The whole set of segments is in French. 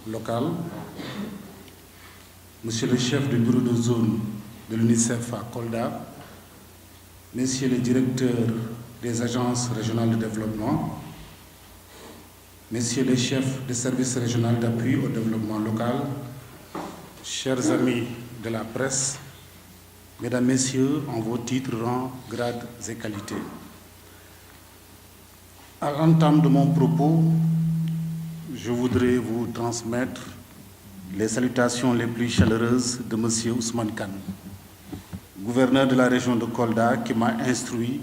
local, Monsieur le chef du bureau de zone de l'UNICEF à Kolda, Messieurs les directeurs des agences régionales de développement, Messieurs les chefs des services régionaux d'appui au développement local, chers amis de la presse, Mesdames, Messieurs, en vos titres, rangs, grades et qualités. À l'entame de mon propos, je voudrais vous transmettre les salutations les plus chaleureuses de M. Ousmane Kane, gouverneur de la région de Kolda, qui m'a instruit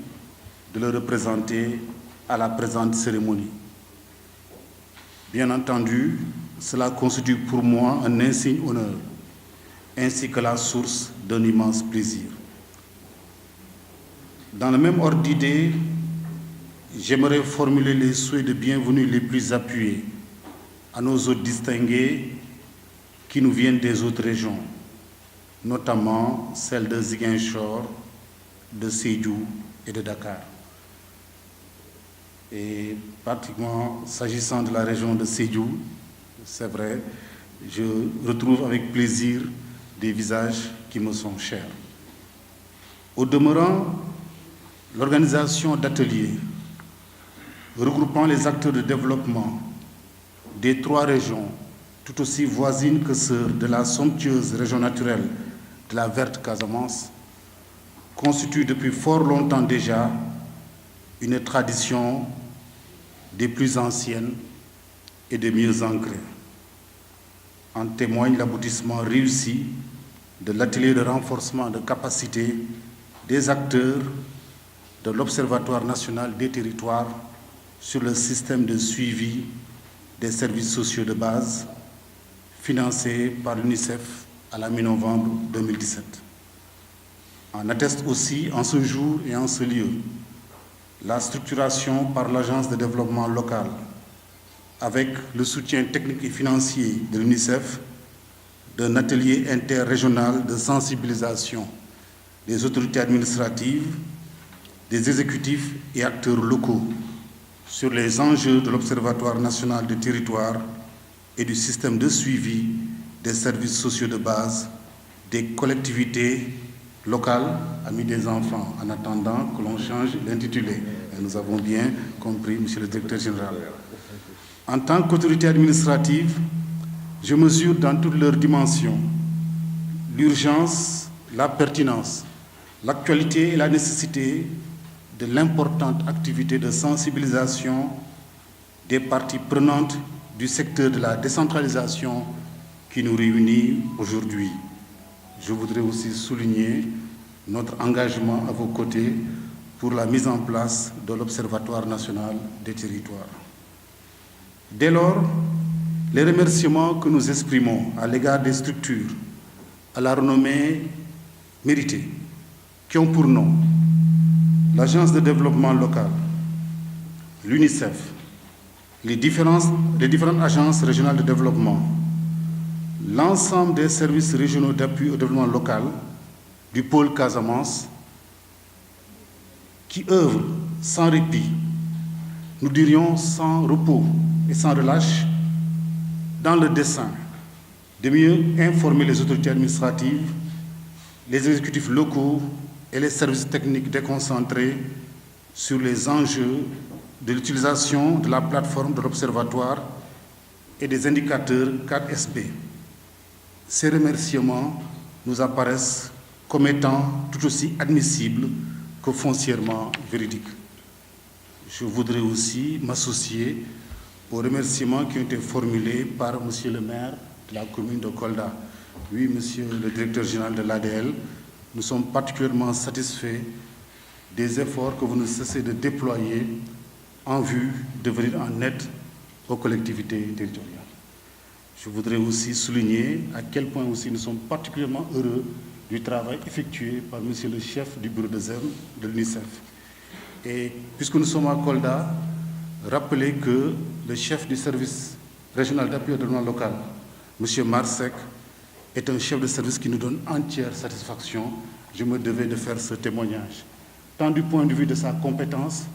de le représenter à la présente cérémonie. Bien entendu, cela constitue pour moi un insigne honneur, ainsi que la source d'un immense plaisir. Dans le même ordre d'idées, j'aimerais formuler les souhaits de bienvenue les plus appuyés à nos hôtes distingués qui nous viennent des autres régions, notamment celles de Ziguinchor, de Sédhiou et de Dakar. Et particulièrement s'agissant de la région de Sédhiou, c'est vrai, je retrouve avec plaisir des visages qui me sont chers. Au demeurant, l'organisation d'ateliers regroupant les acteurs de développement des trois régions, tout aussi voisines que ceux de la somptueuse région naturelle de la Verte Casamance, constitue depuis fort longtemps déjà une tradition des plus anciennes et des mieux ancrées. En témoigne l'aboutissement réussi de l'atelier de renforcement de capacité des acteurs de l'Observatoire national des territoires sur le système de suivi des services sociaux de base financé par l'UNICEF à la mi-novembre 2017. En atteste aussi, en ce jour et en ce lieu, la structuration par l'Agence de développement local, avec le soutien technique et financier de l'UNICEF, d'un atelier interrégional de sensibilisation des autorités administratives, des exécutifs et acteurs locaux sur les enjeux de l'Observatoire national des territoires et du système de suivi des services sociaux de base des collectivités locales, amis des enfants, en attendant que l'on change l'intitulé. Et nous avons bien compris, Monsieur le Directeur général. En tant qu'autorité administrative, je mesure dans toutes leurs dimensions l'urgence, la pertinence, l'actualité et la nécessité de l'importante activité de sensibilisation des parties prenantes du secteur de la décentralisation qui nous réunit aujourd'hui. Je voudrais aussi souligner notre engagement à vos côtés pour la mise en place de l'Observatoire national des territoires. Dès lors, les remerciements que nous exprimons à l'égard des structures à la renommée méritée, qui ont pour nom l'Agence de développement local, l'UNICEF, les différentes agences régionales de développement, l'ensemble des services régionaux d'appui au développement local du pôle Casamance, qui œuvrent sans répit, nous dirions sans repos et sans relâche, dans le dessein de mieux informer les autorités administratives, les exécutifs locaux et les services techniques déconcentrés sur les enjeux de l'utilisation de la plateforme de l'Observatoire et des indicateurs 4SP. Ces remerciements nous apparaissent comme étant tout aussi admissibles que foncièrement véridiques. Je voudrais aussi m'associer aux remerciements qui ont été formulés par Monsieur le maire de la commune de Kolda. Oui, Monsieur le directeur général de l'ADL, nous sommes particulièrement satisfaits des efforts que vous ne cessez de déployer en vue de venir en aide aux collectivités territoriales. Je voudrais aussi souligner à quel point aussi nous sommes particulièrement heureux du travail effectué par Monsieur le chef du bureau de zone de l'UNICEF. Et puisque nous sommes à Kolda, rappelez que le chef du service régional d'appui au développement local, M. Marsek, est un chef de service qui nous donne entière satisfaction. Je me devais de faire ce témoignage, tant du point de vue de sa compétence,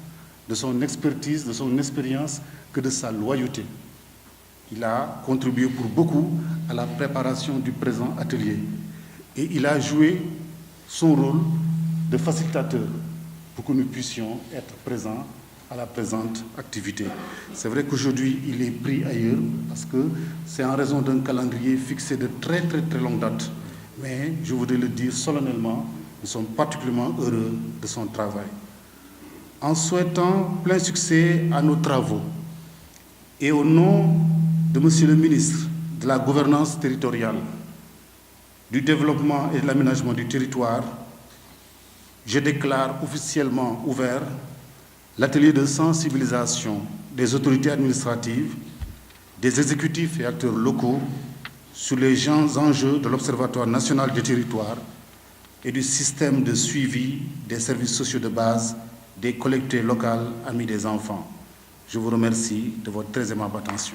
de son expertise, de son expérience, que de sa loyauté. Il a contribué pour beaucoup à la préparation du présent atelier et il a joué son rôle de facilitateur pour que nous puissions être présents à la présente activité. C'est vrai qu'aujourd'hui, il est pris ailleurs parce que c'est en raison d'un calendrier fixé de très longue date. Mais je voudrais le dire solennellement, nous sommes particulièrement heureux de son travail. En souhaitant plein succès à nos travaux et au nom de Monsieur le ministre de la Gouvernance territoriale, du Développement et de l'Aménagement du territoire, je déclare officiellement ouvert l'atelier de sensibilisation des autorités administratives, des exécutifs et acteurs locaux sur les grands enjeux de l'Observatoire national des territoires et du système de suivi des services sociaux de base des collectivités locales amies des enfants. Je vous remercie de votre très aimable attention.